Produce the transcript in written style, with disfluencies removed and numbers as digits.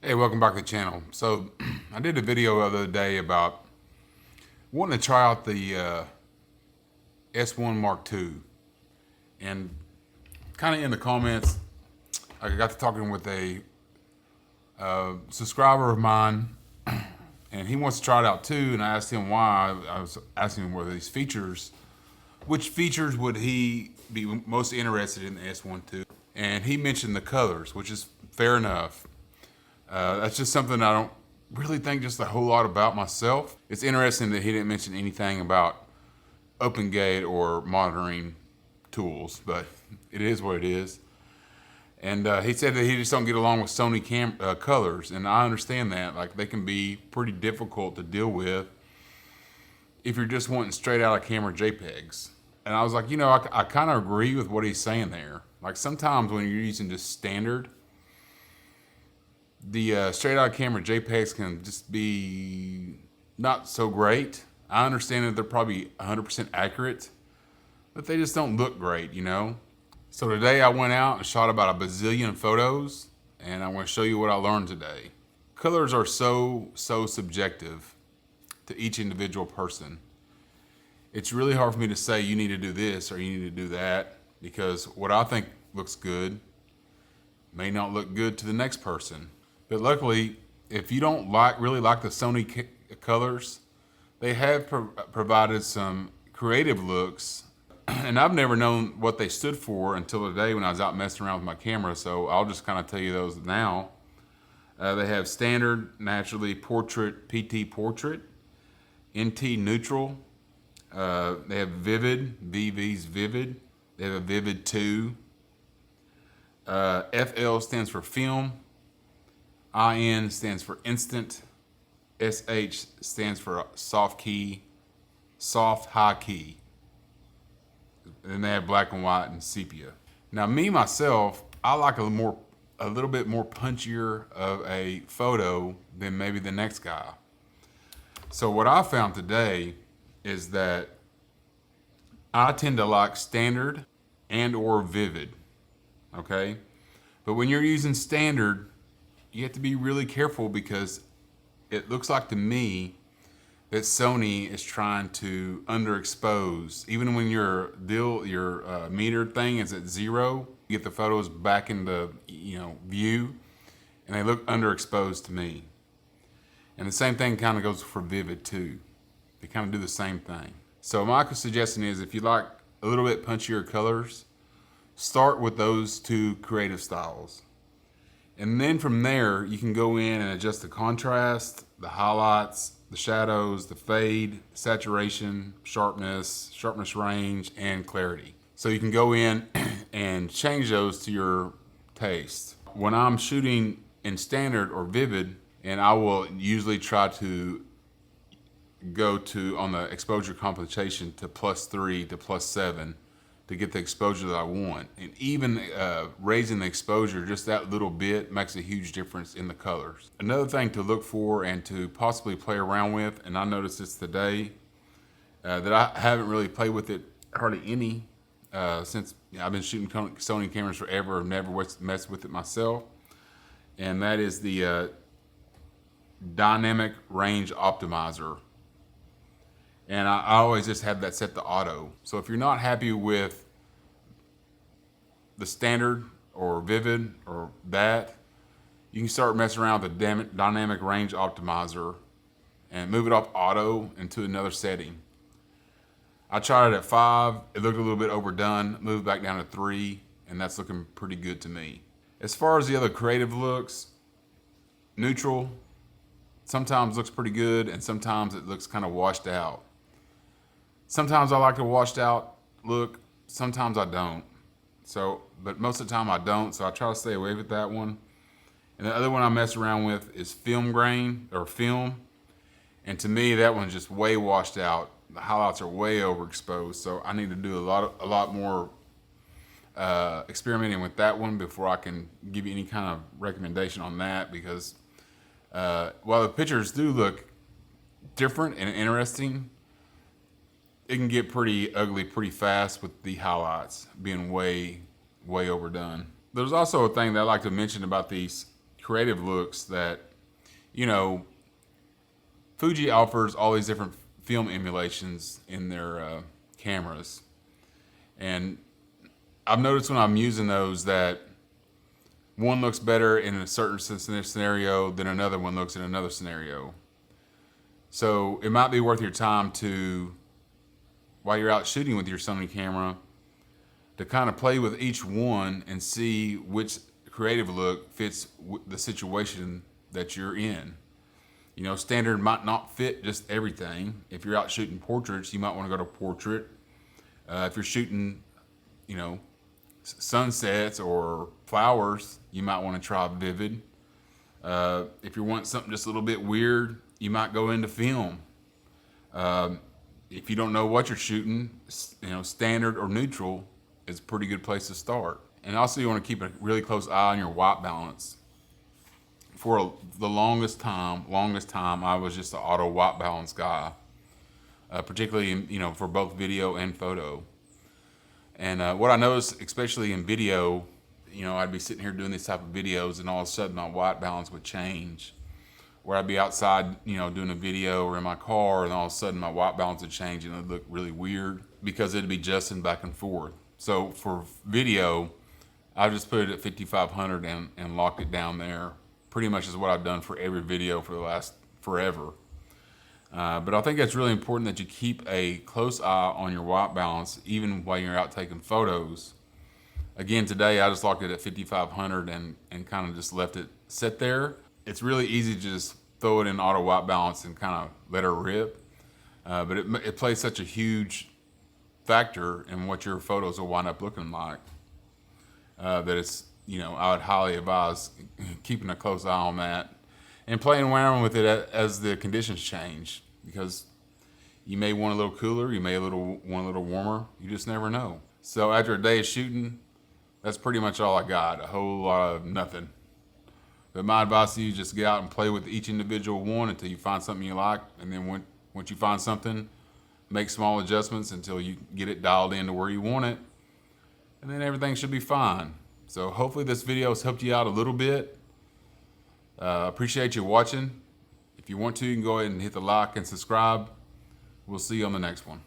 Hey, welcome back to the channel. So I did a video the other day about wanting to try out the S1 Mark II, and kind of in the comments I got to talking with a subscriber of mine, and he wants to try it out too, and I asked him why. I was asking him whether these features, which features would he be most interested in the S1 II, and he mentioned the colors, which is fair enough. That's just something I don't really think just a whole lot about myself. It's interesting that he didn't mention anything about open gate or monitoring tools, but it is what it is. And he said that he just don't get along with Sony colors, and I understand that. Like, they can be pretty difficult to deal with if you're just wanting straight out of camera JPEGs. And I was like, I kind of agree with what he's saying there. Like, sometimes when you're using just standard, the straight out camera JPEGs can just be not so great. I understand that they're probably 100% accurate, but they just don't look great, So today I went out and shot about a bazillion photos, and I want to show you what I learned today. Colors are so subjective to each individual person. It's really hard for me to say you need to do this or you need to do that, because what I think looks good may not look good to the next person. But luckily, if you don't really like the Sony colors, they have provided some creative looks, and I've never known what they stood for until today when I was out messing around with my camera, so I'll just kind of tell you those now. They have standard, naturally, portrait, PT portrait, NT neutral. They have vivid, VV's vivid. They have a vivid 2. FL stands for film. IN stands for instant. SH stands for soft high key. And then they have black and white and sepia. Now, myself, I like a little bit more punchier of a photo than maybe the next guy. So what I found today is that I tend to like standard and or vivid, okay? But when you're using standard, you have to be really careful, because it looks like to me that Sony is trying to underexpose. Even when your meter thing is at 0, you get the photos back into view, and they look underexposed to me. And the same thing kind of goes for vivid too. They kind of do the same thing. So my suggestion is, if you like a little bit punchier colors, start with those two creative styles. And then from there, you can go in and adjust the contrast, the highlights, the shadows, the fade, saturation, sharpness range, and clarity. So you can go in and change those to your taste. When I'm shooting in standard or vivid, and I will usually try to go on the exposure computation to +3 to +7 to get the exposure that I want. And even raising the exposure just that little bit makes a huge difference in the colors. Another thing to look for and to possibly play around with, and I noticed this today, that I haven't really played with it hardly any since I've been shooting Sony cameras forever. I've never messed with it myself. And that is the dynamic range optimizer. And I always just have that set to auto. So if you're not happy with the standard or vivid or that, you can start messing around with the dynamic range optimizer and move it off auto into another setting. I tried it at 5. It looked a little bit overdone. Moved back down to 3, and that's looking pretty good to me. As far as the other creative looks, neutral sometimes looks pretty good, and sometimes it looks kind of washed out. Sometimes I like the washed out look, sometimes I don't. But most of the time I don't, so I try to stay away with that one. And the other one I mess around with is film grain, or film. And to me, that one's just way washed out. The highlights are way overexposed, so I need to do a lot more experimenting with that one before I can give you any kind of recommendation on that, because while the pictures do look different and interesting, it can get pretty ugly pretty fast with the highlights being way overdone. There's also a thing that I like to mention about these creative looks that, you know, Fuji offers all these different film emulations in their cameras. And I've noticed when I'm using those that one looks better in a certain scenario than another one looks in another scenario. So it might be worth your time to, while you're out shooting with your Sony camera, to kind of play with each one and see which creative look fits the situation that you're in. You know, standard might not fit just everything. If you're out shooting portraits, you might want to go to portrait. If you're shooting, you know, sunsets or flowers, you might want to try vivid. If you want something just a little bit weird, you might go into film. If you don't know what you're shooting, you know, standard or neutral is a pretty good place to start. And also you want to keep a really close eye on your white balance. For the longest time, I was just an auto white balance guy, particularly in, you know, for both video and photo. And what I noticed, especially in video, you know, I'd be sitting here doing these type of videos, and all of a sudden my white balance would change. Where I'd be outside, you know, doing a video or in my car, and all of a sudden my white balance would change and it would look really weird because it'd be adjusting back and forth. So for video, I just put it at 5500 and locked it down there. Pretty much is what I've done for every video for the last forever. But I think it's really important that you keep a close eye on your white balance even while you're out taking photos. Again, today I just locked it at 5500 and kind of just left it sit there. It's really easy to just throw it in auto white balance and kind of let her rip. But it plays such a huge factor in what your photos will wind up looking like that it's, you know, I would highly advise keeping a close eye on that and playing around with it as the conditions change, because you may want a little cooler, you may want a little warmer, you just never know. So after a day of shooting, that's pretty much all I got, a whole lot of nothing. But my advice to you is just get out and play with each individual one until you find something you like, and then once you find something, make small adjustments until you get it dialed in to where you want it, and then everything should be fine. So hopefully this video has helped you out a little bit. Appreciate you watching. If you want to, you can go ahead and hit the like and subscribe. We'll see you on the next one.